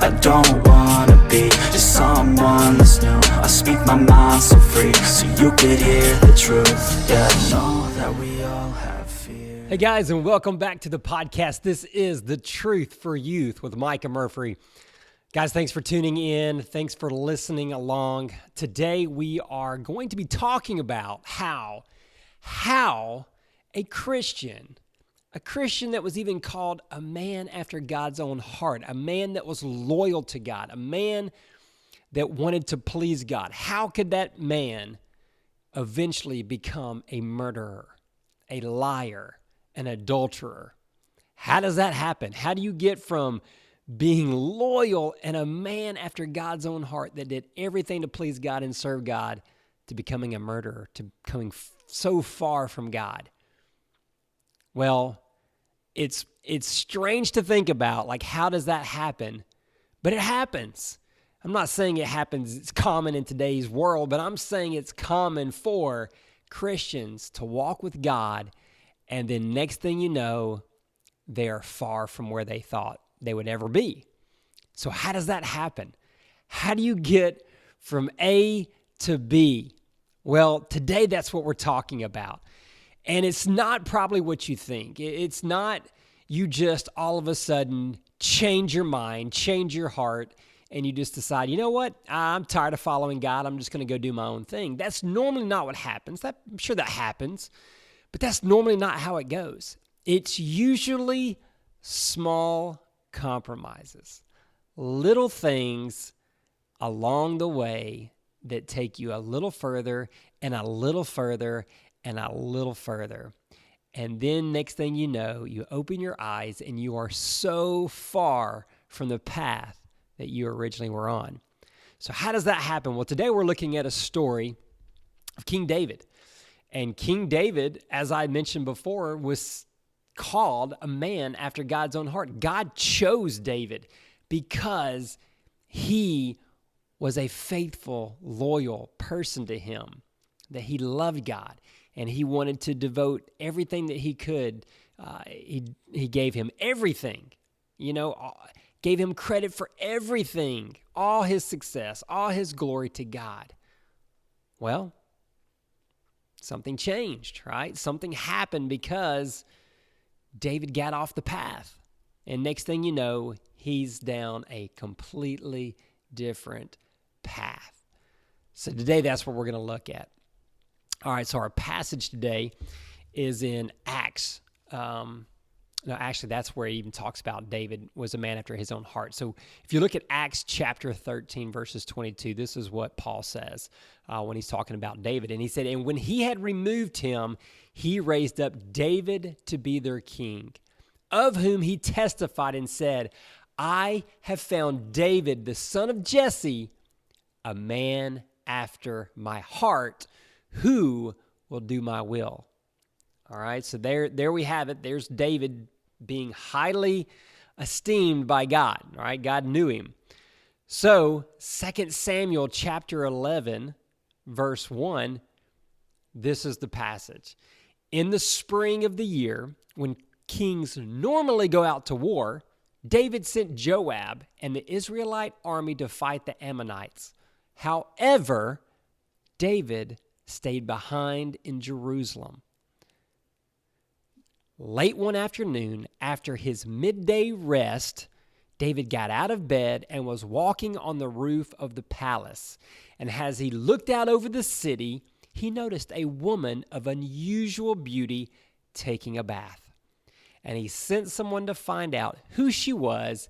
I don't wanna be just someone that's new. I speak my mind so free, so you could hear the truth. Yeah, I know that we all have fear. Hey guys, and welcome back to the podcast. This is The Truth for Youth with Mike and Murphy. Guys, thanks for tuning in. Thanks for listening along. Today we are going to be talking about how a Christian that was even called a man after God's own heart, a man that was loyal to God, a man that wanted to please God, how could that man eventually become a murderer, a liar, an adulterer? How does that happen? How do you get from being loyal and a man after God's own heart that did everything to please God and serve God to becoming a murderer, to becoming so far from God? Well, it's strange to think about, like, how does that happen? But it happens. I'm not saying it happens, it's common in today's world, but I'm saying it's common for Christians to walk with God, and then next thing you know, they are far from where they thought they would ever be. So how does that happen? How do you get from A to B? Well, today that's what we're talking about. And it's not probably what you think. It's not you just all of a sudden change your mind, change your heart, and you just decide, you know what? I'm tired of following God. I'm just going to go do my own thing. That's normally not what happens. I'm sure that happens, but that's normally not how it goes. It's usually small compromises, little things along the way that take you a little further and a little further and a little further. And then next thing you know, you open your eyes and you are so far from the path that you originally were on. So how does that happen? Well, today we're looking at a story of King David. And King David, as I mentioned before, was called a man after God's own heart. God chose David because he was a faithful, loyal person to him, that he loved God. And he wanted to devote everything that he could. He gave him everything, gave him credit for everything, all his success, all his glory to God. Well, something changed, right? Something happened because David got off the path. And next thing you know, he's down a completely different path. So today, that's what we're going to look at. All right, so our passage today is in Acts. That's where he even talks about David was a man after his own heart. So if you look at Acts chapter 13, verses 22, this is what Paul says when he's talking about David. And he said, "And when he had removed him, he raised up David to be their king, of whom he testified and said, I have found David, the son of Jesse, a man after my heart, who will do my will." All right, so there we have it. There's David being highly esteemed by God. All right, God knew him. So 2 Samuel chapter 11, verse 1, this is the passage. "In the spring of the year, when kings normally go out to war, David sent Joab and the Israelite army to fight the Ammonites. However, David stayed behind in Jerusalem. Late one afternoon, after his midday rest, David got out of bed and was walking on the roof of the palace. And as he looked out over the city, he noticed a woman of unusual beauty taking a bath. And he sent someone to find out who she was,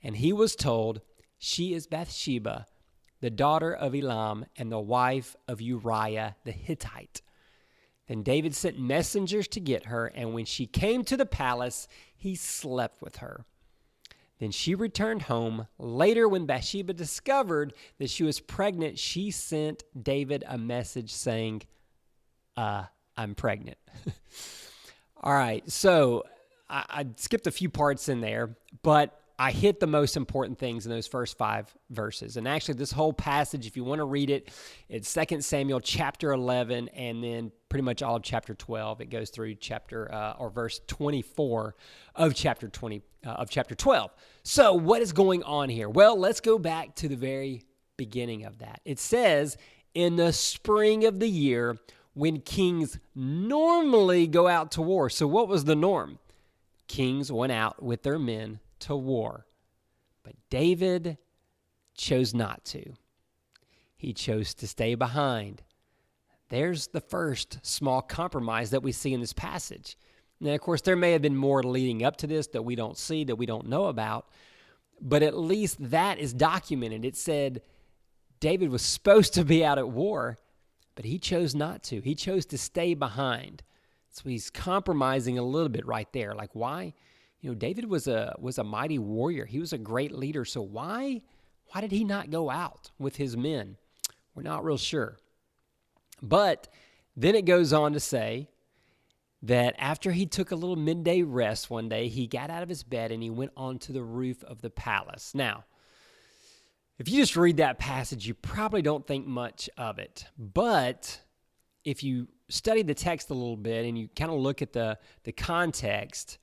and he was told, 'She is Bathsheba, the daughter of Elam and the wife of Uriah the Hittite.' Then David sent messengers to get her, and when she came to the palace, he slept with her. Then she returned home. Later, when Bathsheba discovered that she was pregnant, she sent David a message saying, I'm pregnant." All right, so I skipped a few parts in there, but I hit the most important things in those first 5 verses. And actually, this whole passage, if you want to read it, it's 2 Samuel chapter 11 and then pretty much all of chapter 12. It goes through verse 24 of chapter 12. So what is going on here? Well, let's go back to the very beginning of that. It says, in the spring of the year, when kings normally go out to war. So what was the norm? Kings went out with their men to war. But David chose not to. He chose to stay behind. There's the first small compromise that we see in this passage. Now, of course, there may have been more leading up to this that we don't see, that we don't know about, but at least that is documented. It said David was supposed to be out at war, but he chose not to. He chose to stay behind. So he's compromising a little bit right there. Like, why? David was a mighty warrior. He was a great leader. So why did he not go out with his men? We're not real sure. But then it goes on to say that after he took a little midday rest one day, he got out of his bed and he went onto the roof of the palace. Now, if you just read that passage, you probably don't think much of it. But if you study the text a little bit and you kind of look at the context,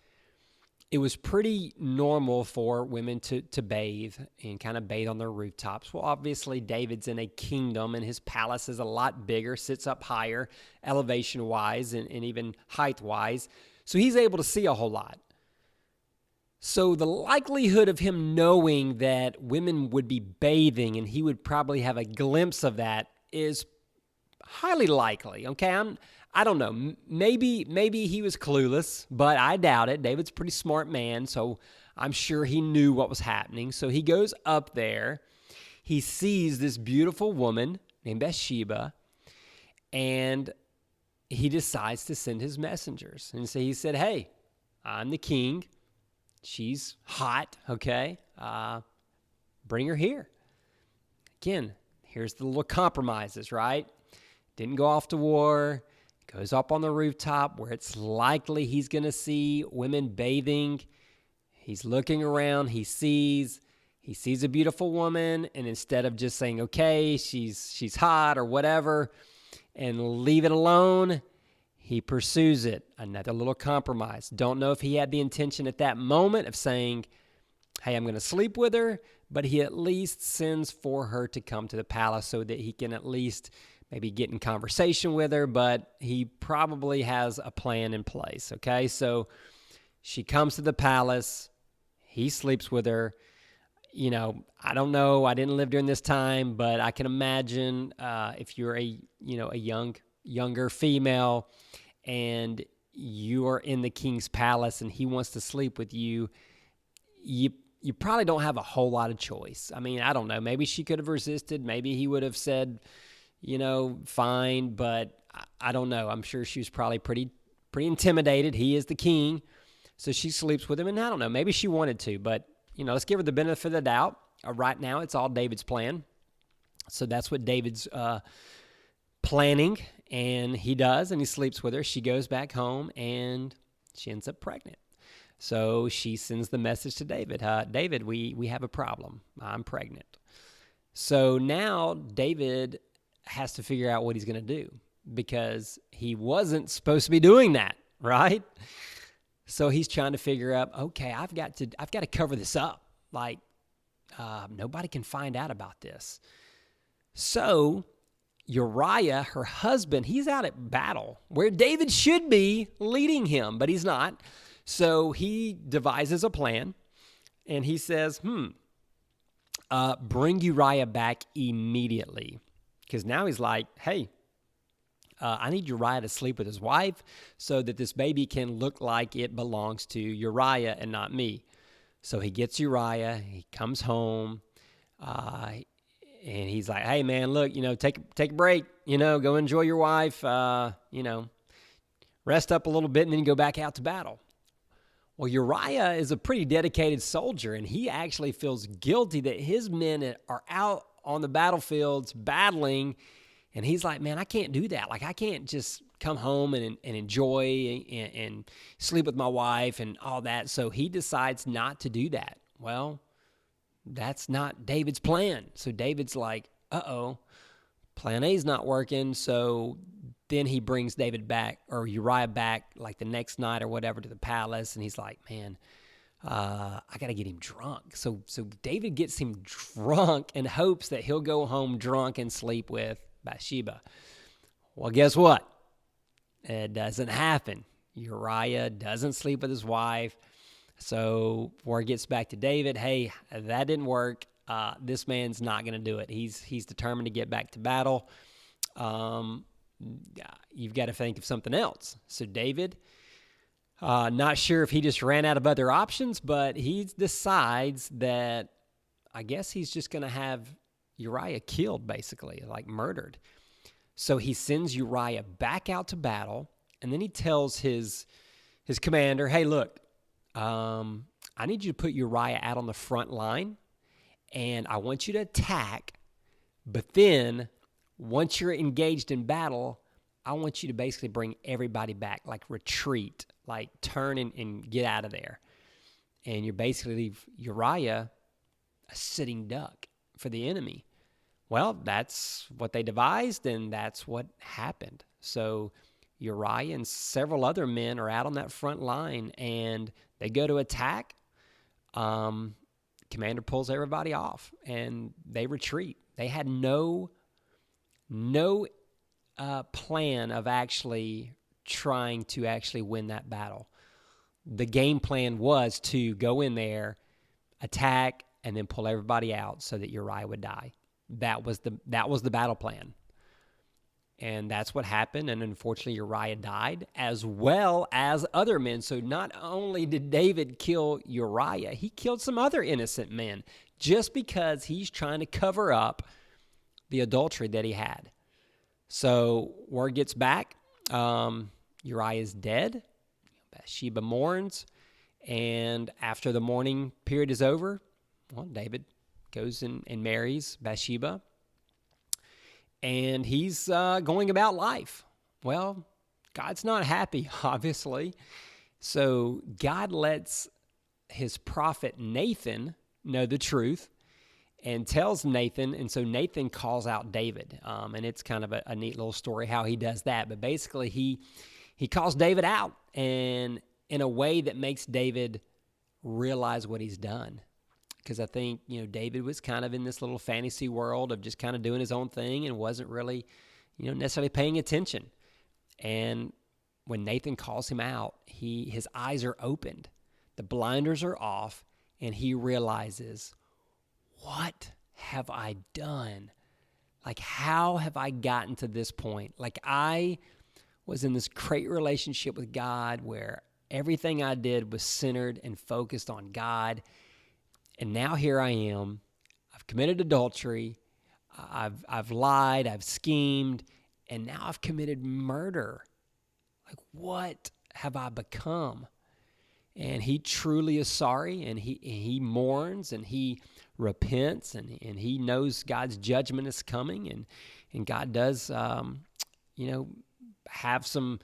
it was pretty normal for women to bathe and kind of bathe on their rooftops. Well, obviously, David's in a kingdom, and his palace is a lot bigger, sits up higher, elevation-wise and even height-wise. So he's able to see a whole lot. So the likelihood of him knowing that women would be bathing and he would probably have a glimpse of that is highly likely. Okay, I don't know. Maybe he was clueless, but I doubt it. David's a pretty smart man, so I'm sure he knew what was happening. So he goes up there. He sees this beautiful woman named Bathsheba, and he decides to send his messengers. And so he said, hey, I'm the king. She's hot, okay? Bring her here. Again, here's the little compromises, right? Didn't go off to war. Goes up on the rooftop where it's likely he's going to see women bathing. He's looking around. He sees a beautiful woman, and instead of just saying, okay, she's hot or whatever, and leave it alone, he pursues it. Another little compromise. Don't know if he had the intention at that moment of saying, hey, I'm going to sleep with her, but he at least sends for her to come to the palace so that he can at least maybe get in conversation with her, but he probably has a plan in place, okay? So she comes to the palace. He sleeps with her. I don't know. I didn't live during this time, but I can imagine if you're a younger female and you are in the king's palace and he wants to sleep with you, you probably don't have a whole lot of choice. I mean, I don't know. Maybe she could have resisted. Maybe he would have said, fine, but I don't know. I'm sure she was probably pretty intimidated. He is the king, so she sleeps with him, and I don't know. Maybe she wanted to, but, let's give her the benefit of the doubt. Right now, it's all David's plan. So that's what David's planning, and he does, and he sleeps with her. She goes back home, and she ends up pregnant. So she sends the message to David. David, we have a problem. I'm pregnant. So now David has to figure out what he's going to do because he wasn't supposed to be doing that, right? So he's trying to figure out, okay, I've got to cover this up. Like, nobody can find out about this. So Uriah, her husband, he's out at battle where David should be leading him, but he's not. So he devises a plan, and he says, bring Uriah back immediately. Because now he's like, hey, I need Uriah to sleep with his wife so that this baby can look like it belongs to Uriah and not me. So he gets Uriah, he comes home, and he's like, hey, man, look, take a break, go enjoy your wife, rest up a little bit and then go back out to battle. Well, Uriah is a pretty dedicated soldier, and he actually feels guilty that his men are out on the battlefields battling, and he's like, man, I can't do that. Like, I can't just come home and enjoy and sleep with my wife and all that. So he decides not to do that. Well, that's not David's plan. So David's like, uh-oh, plan A's not working. So then he brings David back, or Uriah back, like the next night or whatever, to the palace. And he's like, man, I got to get him drunk. So David gets him drunk and hopes that he'll go home drunk and sleep with Bathsheba. Well, guess what? It doesn't happen. Uriah doesn't sleep with his wife. So word gets back to David, hey, that didn't work. This man's not going to do it. He's determined to get back to battle. You've got to think of something else. So David, not sure if he just ran out of other options, but he decides that I guess he's just going to have Uriah killed, basically, like murdered. So he sends Uriah back out to battle, and then he tells his commander, hey, look, I need you to put Uriah out on the front line, and I want you to attack, but then once you're engaged in battle, I want you to basically bring everybody back, like retreat, like turn and get out of there. And you basically leave Uriah a sitting duck for the enemy. Well, that's what they devised, and that's what happened. So Uriah and several other men are out on that front line, and they go to attack. Commander pulls everybody off, and they retreat. They had no plan of actually trying to actually win that battle. The game plan was to go in there, attack, and then pull everybody out so that Uriah would die. That was the battle plan. And that's what happened, and unfortunately Uriah died, as well as other men. So not only did David kill Uriah, he killed some other innocent men just because he's trying to cover up the adultery that he had. So word gets back, Uriah is dead, Bathsheba mourns, and after the mourning period is over, well, David goes and marries Bathsheba. And he's going about life. Well, God's not happy, obviously. So God lets his prophet Nathan know the truth and tells Nathan. And so Nathan calls out David. And it's kind of a neat little story how he does that. But basically, he calls David out, and in a way that makes David realize what he's done. Because I think, David was kind of in this little fantasy world of just kind of doing his own thing and wasn't really, necessarily paying attention. And when Nathan calls him out, his eyes are opened, the blinders are off, and he realizes, what have I done? Like, how have I gotten to this point? Like, I was in this great relationship with God where everything I did was centered and focused on God. And now here I am. I've committed adultery. I've lied. I've schemed. And now I've committed murder. Like, what have I become? And he truly is sorry, and he mourns, and he repents, and he knows God's judgment is coming, and God does, have some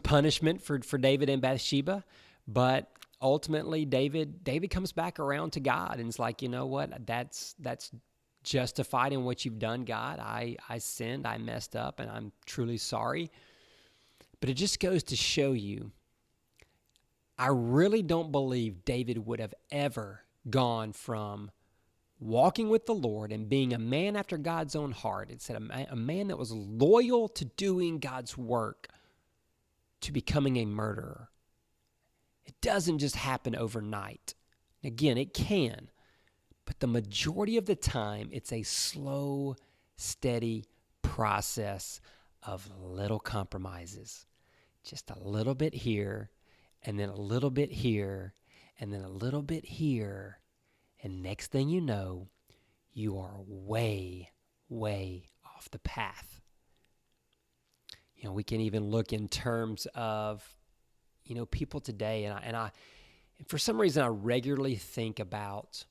punishment for David and Bathsheba, but ultimately, David comes back around to God and is like, you know what, that's justified in what you've done, God. I sinned, I messed up, and I'm truly sorry. But it just goes to show you, I really don't believe David would have ever gone from walking with the Lord and being a man after God's own heart. It said a man that was loyal to doing God's work, to becoming a murderer. It doesn't just happen overnight. Again, it can, but the majority of the time, it's a slow, steady process of little compromises. Just a little bit here, and then a little bit here, and then a little bit here, and next thing you know, you are way, way off the path. We can even look in terms of people today, and I for some reason, I regularly think about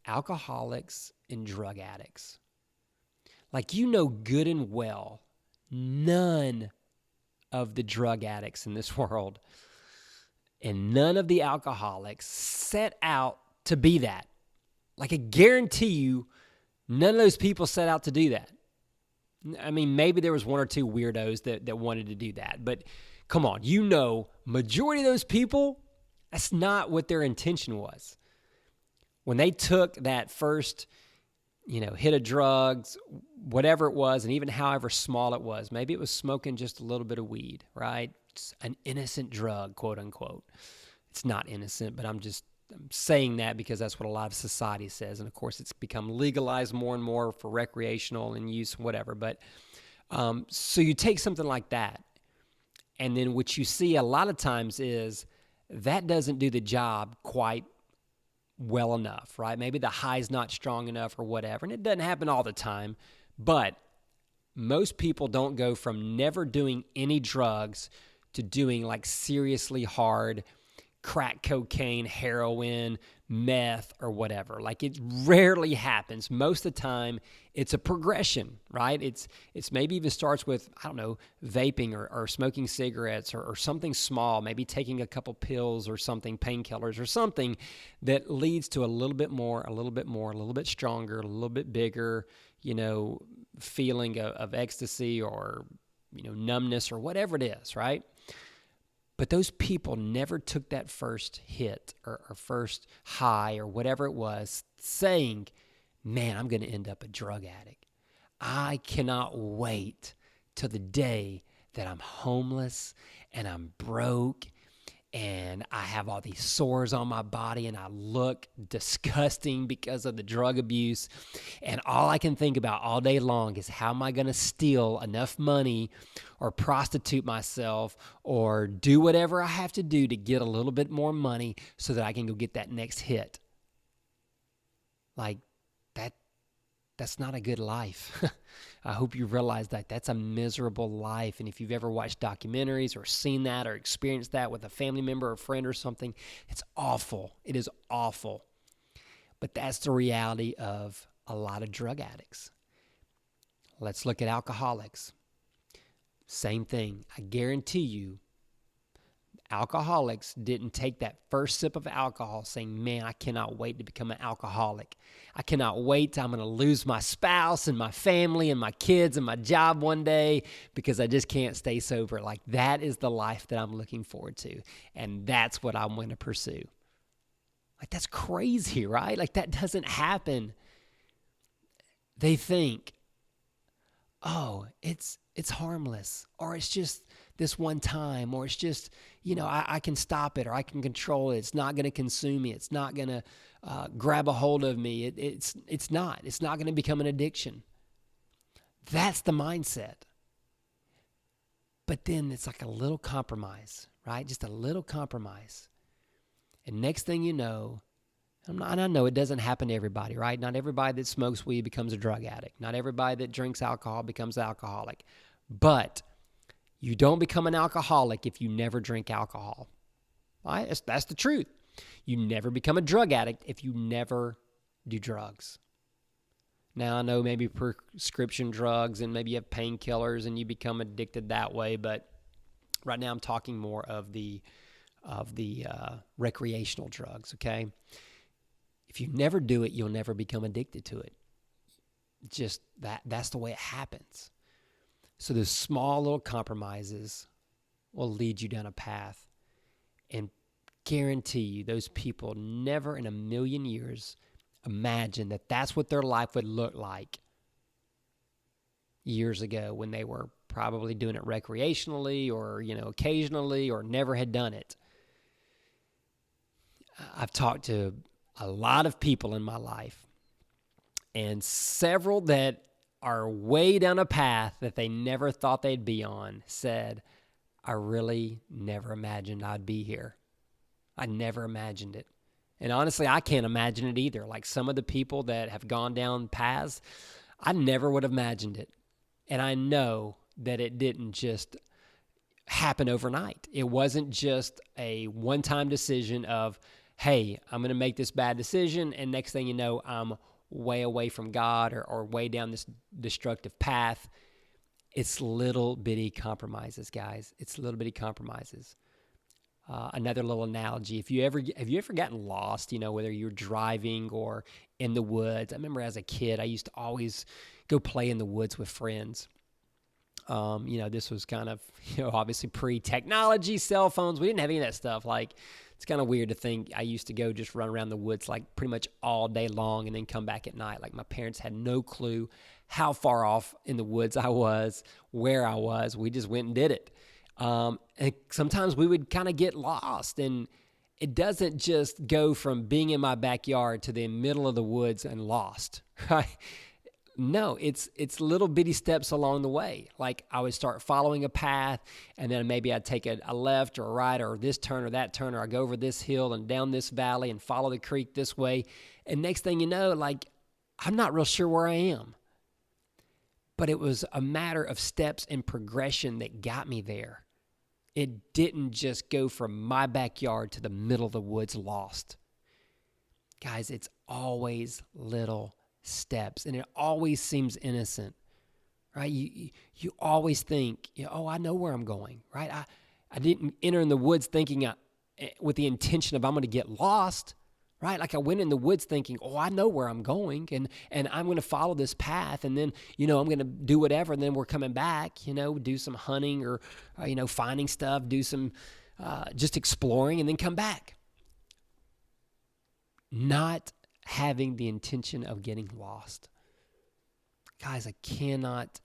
alcoholics and drug addicts. Like, good and well, none of the drug addicts in this world and none of the alcoholics set out to be that. Like, I guarantee you, none of those people set out to do that. I mean, maybe there was one or two weirdos that wanted to do that. But come on, majority of those people, that's not what their intention was. When they took that first, hit of drugs, whatever it was, and even however small it was, maybe it was smoking just a little bit of weed, right? It's an innocent drug, quote unquote. It's not innocent, but I'm saying that because that's what a lot of society says. And of course, it's become legalized more and more for recreational and use, whatever. But so you take something like that, and then what you see a lot of times is that doesn't do the job quite well enough, right? Maybe the high's not strong enough or whatever. And it doesn't happen all the time, but most people don't go from never doing any drugs to doing like seriously hard crack cocaine, heroin, meth, or whatever. Like, it rarely happens. Most of the time, it's a progression, right? It's maybe even starts with, I don't know, vaping or smoking cigarettes or something small, maybe taking a couple pills or something, painkillers or something that leads to a little bit more, a little bit stronger, a little bit bigger, feeling of ecstasy or, numbness or whatever it is, right? But those people never took that first hit or first high or whatever it was saying, man, I'm going to end up a drug addict. I cannot wait till the day that I'm homeless and I'm broke and I have all these sores on my body and I look disgusting because of the drug abuse. And all I can think about all day long is, how am I going to steal enough money or prostitute myself or do whatever I have to do to get a little bit more money so that I can go get that next hit? Like, that's not a good life. I hope you realize that that's a miserable life. And if you've ever watched documentaries or seen that or experienced that with a family member or friend or something, it's awful. It is awful. But that's the reality of a lot of drug addicts. Let's look at alcoholics. Same thing. I guarantee you, alcoholics didn't take that first sip of alcohol saying, man, I cannot wait to become an alcoholic. I cannot wait till I'm going to lose my spouse and my family and my kids and my job one day because I just can't stay sober. Like, that is the life that I'm looking forward to. And that's what I'm going to pursue. Like, that's crazy, right? Like, that doesn't happen. They think, oh, it's harmless, or it's just this one time, or it's just, I can stop it, or I can control it. It's not going to consume me. It's not going to grab a hold of me. It's not going to become an addiction. That's the mindset. But then it's like a little compromise, right? Just a little compromise. And next thing you know, and I know it doesn't happen to everybody, right? Not everybody that smokes weed becomes a drug addict. Not everybody that drinks alcohol becomes an alcoholic. But you don't become an alcoholic if you never drink alcohol. Right? That's the truth. You never become a drug addict if you never do drugs. Now, I know maybe prescription drugs and maybe you have painkillers and you become addicted that way, but right now I'm talking more of the recreational drugs, okay? If you never do it, you'll never become addicted to it. Just that's the way it happens. So those small little compromises will lead you down a path, and guarantee you those people never in a million years imagine that that's what their life would look like years ago when they were probably doing it recreationally or, occasionally, or never had done it. I've talked to a lot of people in my life, and several that are way down a path that they never thought they'd be on said, I really never imagined I'd be here. I never imagined it. And honestly, I can't imagine it either. Like, some of the people that have gone down paths, I never would have imagined it. And I know that it didn't just happen overnight. It wasn't just a one-time decision of, hey, I'm going to make this bad decision, and next thing you know, I'm way away from God or way down this destructive path. It's little bitty compromises, guys. It's little bitty compromises. Another little analogy: have you ever gotten lost? Whether you're driving or in the woods. I remember as a kid, I used to always go play in the woods with friends. This was kind of, obviously pre-technology, cell phones. We didn't have any of that stuff. Like, it's kind of weird to think I used to go just run around the woods like pretty much all day long and then come back at night. Like, my parents had no clue how far off in the woods I was, where I was. We just went and did it. And sometimes we would kind of get lost, and it doesn't just go from being in my backyard to the middle of the woods and lost, right? No, it's little bitty steps along the way. Like, I would start following a path, and then maybe I'd take a left or a right or this turn or that turn, or I go over this hill and down this valley and follow the creek this way. And next thing you know, like, I'm not real sure where I am. But it was a matter of steps and progression that got me there. It didn't just go from my backyard to the middle of the woods lost. Guys, it's always little steps, and it always seems innocent, right? You always think, oh, I know where I'm going, right? I didn't enter in the woods thinking with the intention of I'm going to get lost, right? Like, I went in the woods thinking, oh, I know where I'm going, and I'm going to follow this path, and then, I'm going to do whatever, and then we're coming back, do some hunting or, finding stuff, do some just exploring, and then come back. Not having the intention of getting lost. Guys, I cannot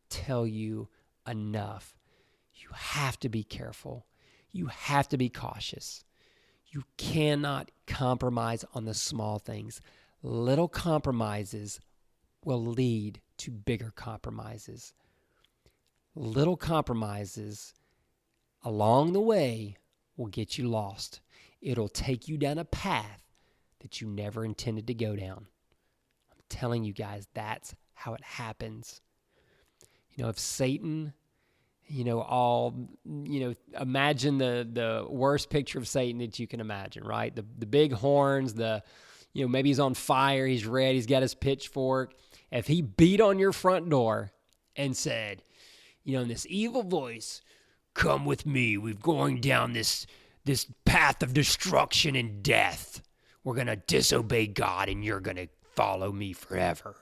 tell you enough. You have to be careful. You have to be cautious. You cannot compromise on the small things. Little compromises will lead to bigger compromises. Little compromises along the way will get you lost. It'll take you down a path that you never intended to go down. I'm telling you guys, that's how it happens. If Satan, imagine the worst picture of Satan that you can imagine, right? The big horns, maybe he's on fire, he's red, he's got his pitchfork. If he beat on your front door and said, in this evil voice, "Come with me, we're going down this path of destruction and death. We're going to disobey God, and you're going to follow me forever."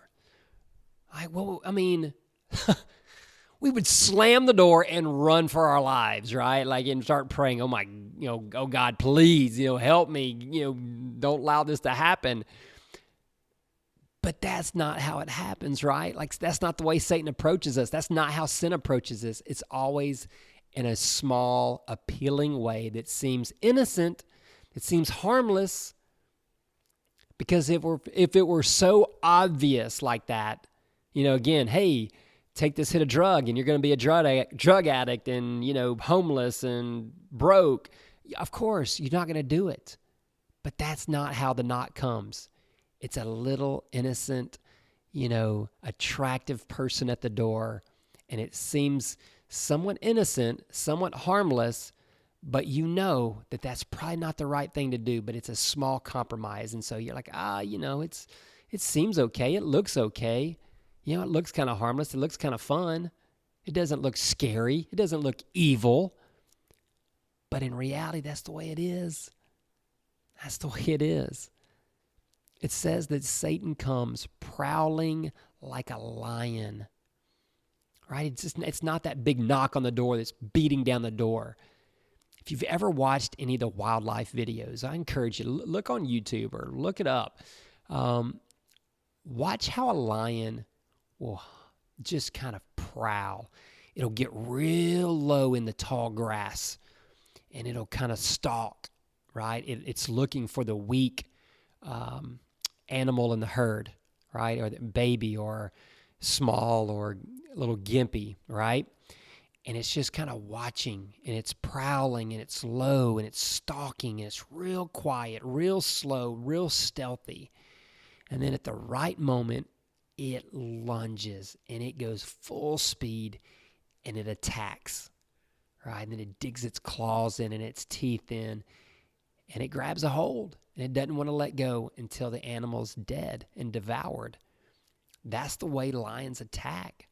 We would slam the door and run for our lives, right? Like, and start praying, oh God, please, help me, don't allow this to happen. But that's not how it happens, right? Like, that's not the way Satan approaches us. That's not how sin approaches us. It's always in a small, appealing way that seems innocent, that seems harmless. Because if it were so obvious like that, again, hey, take this hit of drug and you're going to be a drug addict and, homeless and broke, of course, you're not going to do it. But that's not how the knock comes. It's a little innocent, attractive person at the door, and it seems somewhat innocent, somewhat harmless, but that that's probably not the right thing to do, but it's a small compromise. And so you're like, it seems okay. It looks okay. It looks kind of harmless. It looks kind of fun. It doesn't look scary. It doesn't look evil. But in reality, that's the way it is. That's the way it is. It says that Satan comes prowling like a lion, right? It's not that big knock on the door that's beating down the door. If you've ever watched any of the wildlife videos, I encourage you to look on YouTube or look it up. Watch how a lion will just kind of prowl. It'll get real low in the tall grass, and it'll kind of stalk, right? It's looking for the weak animal in the herd, right? Or the baby or small or little gimpy, right? And it's just kind of watching, and it's prowling, and it's low, and it's stalking, and it's real quiet, real slow, real stealthy. And then at the right moment, it lunges, and it goes full speed, and it attacks, right? And then it digs its claws in and its teeth in, and it grabs a hold, and it doesn't want to let go until the animal's dead and devoured. That's the way lions attack.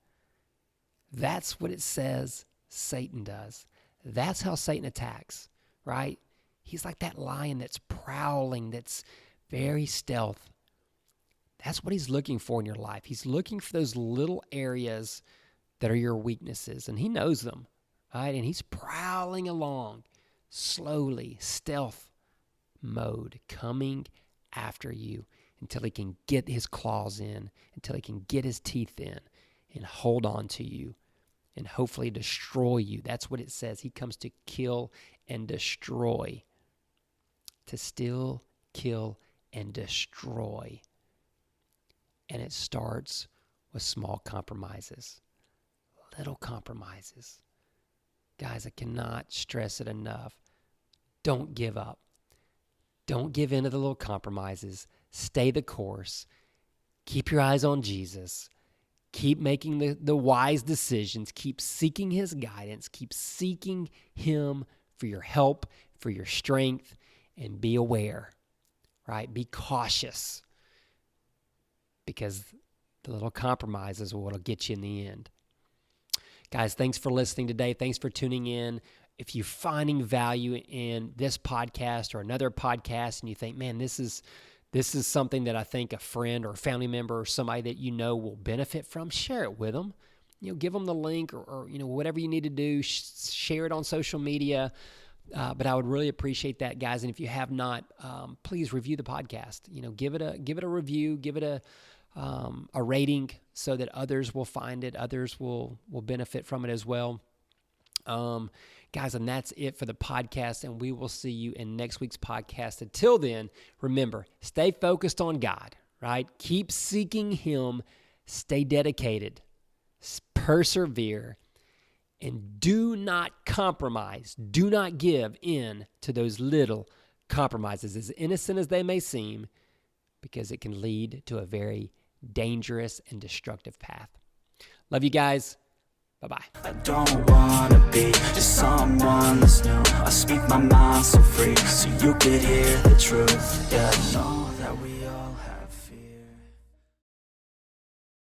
That's what it says Satan does. That's how Satan attacks, right? He's like that lion that's prowling, that's very stealth. That's what he's looking for in your life. He's looking for those little areas that are your weaknesses, and he knows them, right? And he's prowling along slowly, stealth mode, coming after you until he can get his claws in, until he can get his teeth in and hold on to you and hopefully destroy you. That's what it says. He comes to kill and destroy, to steal, kill, and destroy. And it starts with small compromises, little compromises. Guys, I cannot stress it enough. Don't give up. Don't give in to the little compromises. Stay the course. Keep your eyes on Jesus. Keep making the wise decisions. Keep seeking his guidance. Keep seeking him for your help, for your strength, and be aware, right? Be cautious, because the little compromises are what'll get you in the end. Guys, thanks for listening today. Thanks for tuning in. If you're finding value in this podcast or another podcast and you think, man, this is something that I think a friend or a family member or somebody that you know will benefit from, share it with them. Give them the link or whatever you need to do. Share it on social media. But I would really appreciate that, guys. And if you have not, please review the podcast. Give it a review. Give it a rating so that others will find it. Others will benefit from it as well. Guys, and that's it for the podcast, and we will see you in next week's podcast. Until then, remember, stay focused on God, right? Keep seeking him, stay dedicated, persevere, and do not compromise. Do not give in to those little compromises, as innocent as they may seem, because it can lead to a very dangerous and destructive path. Love you guys. Bye-bye. I don't wanna be just someone that's new. I speak my mind so free, so you could hear the truth. Yeah, no.